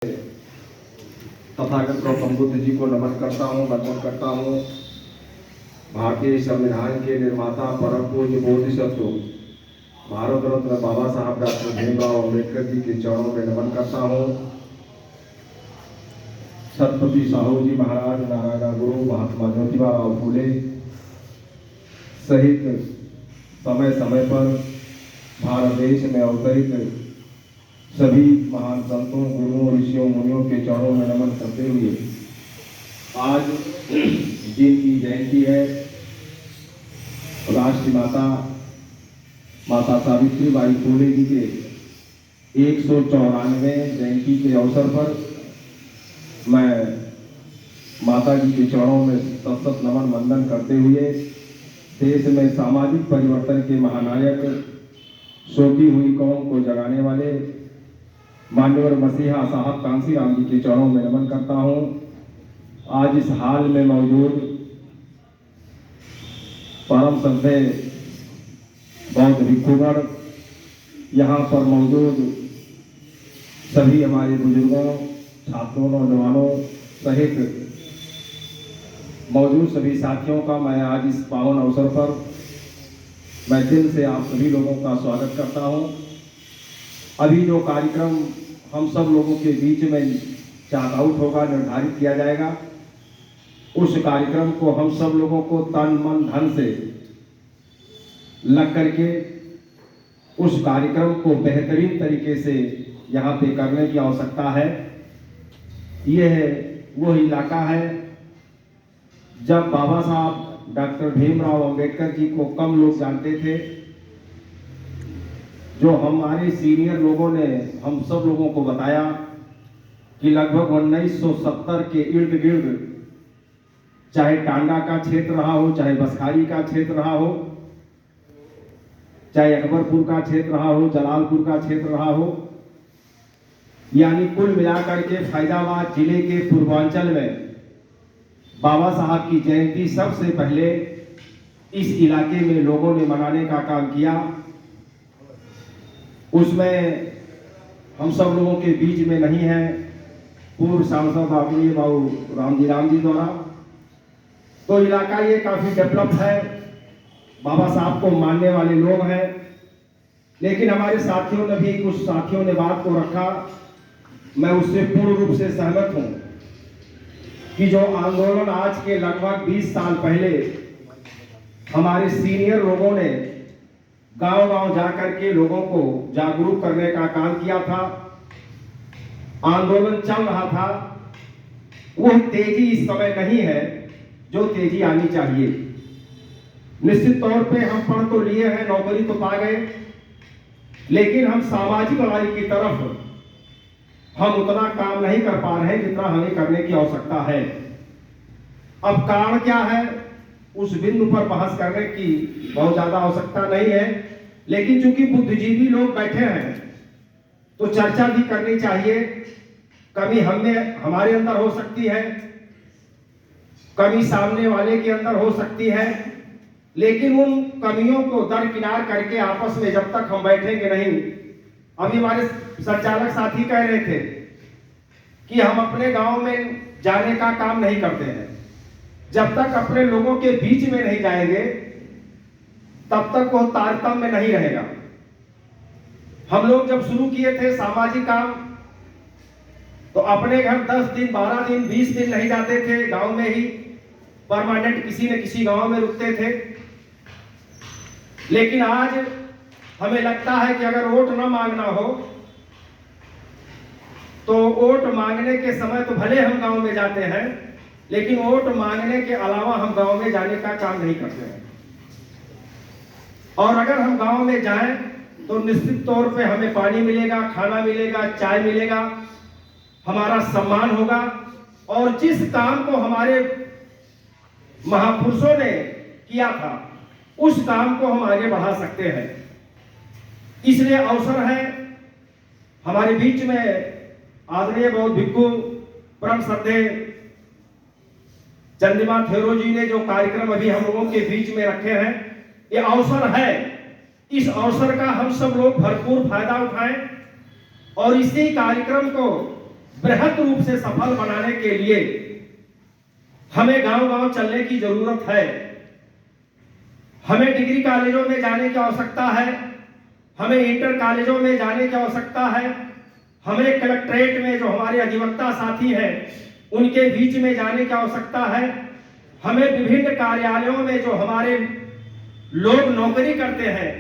तथागत गौतम बुद्ध जी को नमन करता हूँ, वंदन करता हूँ। भारतीय संविधान के निर्माता परम पूज्य बोधिसत्व भारत रत्न बाबा साहब डॉक्टर भीमराव अम्बेडकर जी के चरणों में नमन करता हूँ। छत्रपति साहू जी महाराज, नारायण गुरु, महात्मा ज्योतिबा फूले सहित समय समय पर भारत देश में अवतरित सभी महान संतों, गुरुओं, ऋषियों, मुनियों के चरणों में नमन करते हुए आज जिनकी जयंती है, राष्ट्र माता माता सावित्रीबाई फूले जी के 194वें जयंती के अवसर पर मैं माता जी के चरणों में सतत नमन वंदन करते हुए देश में सामाजिक परिवर्तन के महानायक, सोती हुई कौम को जगाने वाले मान्यवर मसीहा साहब कांसीराम जी के चरणों में नमन करता हूँ। आज इस हाल में मौजूद परम श्रद्धेय बौद्ध भिक्षुगण, यहाँ पर मौजूद सभी हमारे बुजुर्गों, छात्रों, नौजवानों सहित मौजूद सभी साथियों का मैं आज इस पावन अवसर पर मैं दिल से आप सभी लोगों का स्वागत करता हूँ। अभी जो कार्यक्रम हम सब लोगों के बीच में चार्ट आउट होगा, निर्धारित किया जाएगा, उस कार्यक्रम को हम सब लोगों को तन मन धन से लग करके उस कार्यक्रम को बेहतरीन तरीके से यहाँ पे करने की आवश्यकता है। यह वो इलाका है जब बाबा साहब डॉक्टर भीमराव अम्बेडकर जी को कम लोग जानते थे। जो हमारे सीनियर लोगों ने हम सब लोगों को बताया कि लगभग 1970 के इर्द गिर्द, चाहे टांडा का क्षेत्र रहा हो, चाहे बसखारी का क्षेत्र रहा हो, चाहे अकबरपुर का क्षेत्र रहा हो, जलालपुर का क्षेत्र रहा हो, यानी कुल मिलाकर के फैजाबाद जिले के पूर्वांचल में बाबा साहब की जयंती सबसे पहले इस इलाके में लोगों ने मनाने का काम किया। उसमें हम सब लोगों के बीच में नहीं है पूर्व सांसद आदरणीय बाबू राम जी द्वारा, तो इलाका ये काफी डेवलप है, बाबा साहब को मानने वाले लोग हैं। लेकिन हमारे साथियों ने भी, कुछ साथियों ने बात को रखा, मैं उससे पूर्ण रूप से सहमत हूं कि जो आंदोलन आज के लगभग 20 साल पहले हमारे सीनियर लोगों ने गांव-गांव जाकर के लोगों को जागरूक करने का काम किया था, आंदोलन चल रहा था, वो तेजी इस समय नहीं है जो तेजी आनी चाहिए। निश्चित तौर पे हम पढ़ तो लिए हैं, नौकरी तो पा गए, लेकिन हम सामाजिक लड़ाई की तरफ हम उतना काम नहीं कर पा रहे जितना हमें करने की आवश्यकता है। अब कारण क्या है, उस बिंदु पर बहस करने की बहुत ज्यादा आवश्यकता नहीं है, लेकिन चूंकि बुद्धिजीवी लोग बैठे हैं तो चर्चा भी करनी चाहिए। कमी हमारे अंदर हो सकती है, कमी सामने वाले के अंदर हो सकती है, लेकिन उन कमियों को दरकिनार करके आपस में जब तक हम बैठेंगे नहीं, अभी हमारे संचालक साथी कह रहे थे कि हम अपने गांव में जाने का काम नहीं करते हैं। जब तक अपने लोगों के बीच में नहीं जाएंगे तब तक वो तारतम्य नहीं रहेगा। हम लोग जब शुरू किए थे सामाजिक काम, तो अपने घर 10 दिन, 12 दिन, 20 दिन नहीं जाते थे, गांव में ही परमानेंट किसी न किसी गांव में रुकते थे। लेकिन आज हमें लगता है कि अगर वोट न मांगना हो तो वोट मांगने के समय तो भले हम गांव में जाते हैं, लेकिन वोट मांगने के अलावा हम गांव में जाने का काम नहीं करते हैं। और अगर हम गांव में जाएं तो निश्चित तौर पे हमें पानी मिलेगा, खाना मिलेगा, चाय मिलेगा, हमारा सम्मान होगा, और जिस काम को हमारे महापुरुषों ने किया था उस काम को हम आगे बढ़ा सकते हैं। इसलिए अवसर है हमारे बीच में आदरणीय बौद्ध भिक्षु परम श्रद्धेय चंद्रिमा थेरो जी ने जो कार्यक्रम अभी हम लोगों के बीच में रखे हैं, ये अवसर है। इस अवसर का हम सब लोग भरपूर फायदा उठाएं और इसी कार्यक्रम को बृहद रूप से सफल बनाने के लिए हमें गांव-गांव चलने की जरूरत है। हमें डिग्री कॉलेजों में जाने की आवश्यकता है, हमें इंटर कॉलेजों में जाने की आवश्यकता है, हमें कलेक्ट्रेट में जो हमारे अधिवक्ता साथी हैं उनके बीच में जाने की आवश्यकता है, हमें विभिन्न कार्यालयों में जो हमारे लोग नौकरी करते हैं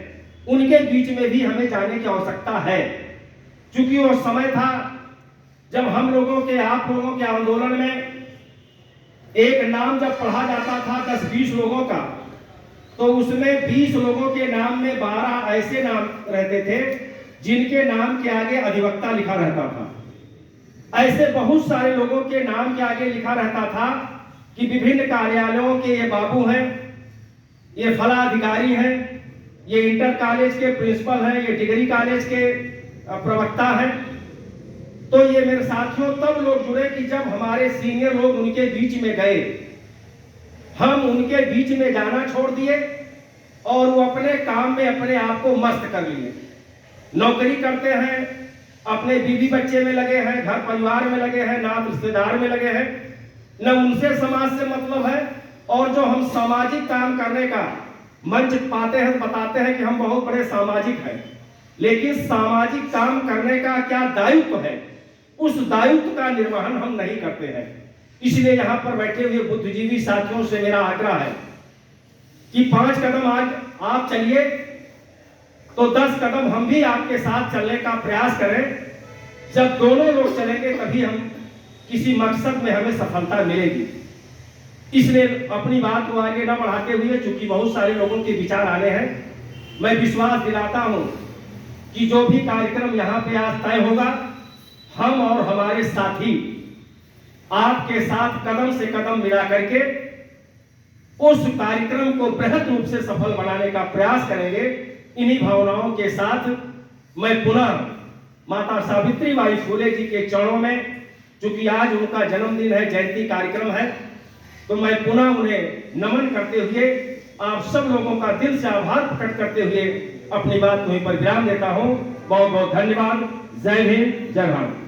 उनके बीच में भी हमें जाने की आवश्यकता है। क्योंकि वो समय था जब हम लोगों के, आप लोगों के आंदोलन में एक नाम जब पढ़ा जाता था 10-20 लोगों का, तो उसमें 20 लोगों के नाम में 12 ऐसे नाम रहते थे जिनके नाम के आगे अधिवक्ता लिखा रहता था। ऐसे बहुत सारे लोगों के नाम के आगे लिखा रहता था कि विभिन्न कार्यालयों के ये बाबू हैं, ये फला अधिकारी हैं, ये इंटर कॉलेज के प्रिंसिपल हैं, ये डिग्री कॉलेज के प्रवक्ता हैं। तो ये मेरे साथियों तब लोग जुड़े कि जब हमारे सीनियर लोग उनके बीच में गए, हम उनके बीच में जाना छोड़ दिए और वो अपने काम में अपने आप को मस्त कर लिए। नौकरी करते हैं, अपने बीवी बच्चे में लगे हैं, घर परिवार में लगे हैं, नात रिश्तेदार में लगे हैं, न उनसे समाज से मतलब है। और जो हम सामाजिक काम करने का मंच पाते हैं तो बताते हैं कि हम बहुत बड़े सामाजिक हैं, लेकिन सामाजिक काम करने का क्या दायित्व है, उस दायित्व का निर्वहन हम नहीं करते हैं। इसलिए यहाँ पर बैठे हुए बुद्धिजीवी साथियों से मेरा आग्रह है कि 5 कदम आज आप चलिए तो 10 कदम हम भी आपके साथ चलने का प्रयास करें। जब दोनों लोग चलेंगे तभी हम किसी मकसद में हमें सफलता मिलेगी। इसलिए अपनी बात को आगे न बढ़ाते हुए, चूंकि बहुत सारे लोगों के विचार आने हैं, मैं विश्वास दिलाता हूं कि जो भी कार्यक्रम यहाँ पे आज तय होगा, हम और हमारे साथी आपके साथ कदम से कदम मिला करके उस कार्यक्रम को बृहद रूप से सफल बनाने का प्रयास करेंगे। इन्हीं भावनाओं के साथ मैं पुनः माता सावित्री बाई फुले जी के चरणों में, चूंकि आज उनका जन्मदिन है, जयंती कार्यक्रम है, तो मैं पुनः उन्हें नमन करते हुए आप सब लोगों का दिल से आभार प्रकट करते हुए अपनी बात को यहीं पर विराम देता हूं। बहुत बहुत धन्यवाद। जय हिंद, जय भारत।